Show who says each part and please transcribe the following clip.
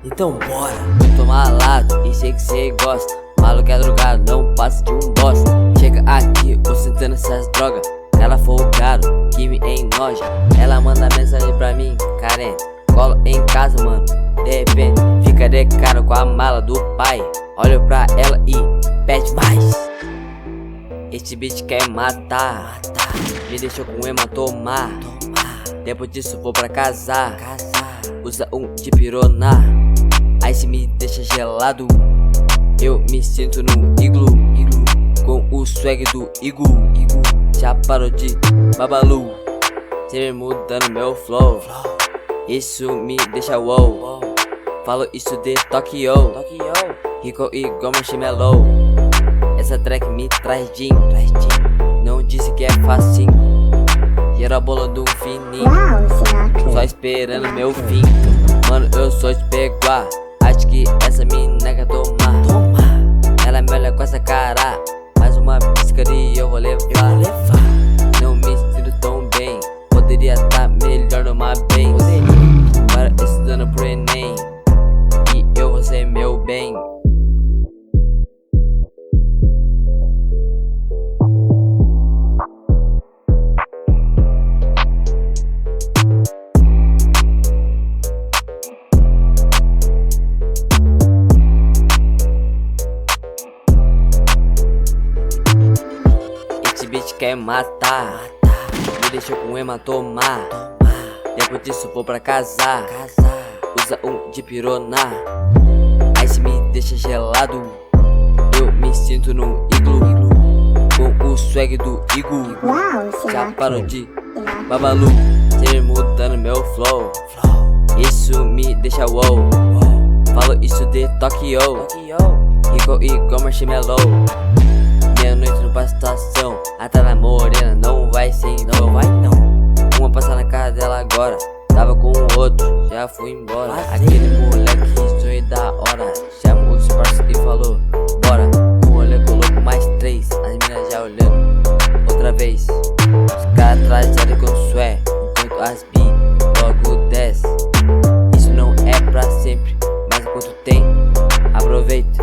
Speaker 1: Então bora. Eu tô malado e sei que cê gosta. Maluco é drogado, não passa de um bosta. Chega aqui, ostentando essas drogas. Ela folgado, que me enoja. Ela manda mensagem pra mim, carente. Cola em casa, mano, de repente fica de cara com a mala do pai. Olho pra ela e pede mais. Este bitch quer matar, me deixou com hematomar. Depois disso vou pra casar. Usa um de pirona. Aí se me deixa gelado, eu me sinto no iglu, com o swag do Igu. Já parou de babalu, sempre mudando meu flow. Isso me deixa wow. Falo isso de Tokyo, rico igual marshmallow. Essa track me traz gin. Não disse que é facinho. Geral bolando um fininho, só esperando meu fim. Mano, eu sou de peguar. Acho que essa mina quer tomar. Ela me olha com essa cara. Mais uma pisca e eu vou levar. Não me sinto tão bem. Poderia estar melhor numa bem. Para estudando pro Enem, e eu vou ser meu bem. Esse bitch quer matar, me deixou com hematomar. Depois disso vou pra casar. Usa um de pirona. Aí se me deixa gelado, eu me sinto no iglu, com o swag do Igu. Já parou de babalu, sempre mudando meu flow. Isso me deixa wow. Falo isso de Tokyo, rico igual marshmallow. Meia-noite no pra estação, atrás na morena, não vai sem não. Uma passa na casa dela agora, tava com o outro, já fui embora. Aquele moleque sonho da hora, chama os parceiros e falou, bora. O moleque colocou mais 3, as minas já olhando outra vez. Os caras trajaram com sué, enquanto as bi logo desce. Isso não é pra sempre, mas enquanto tem, aproveita.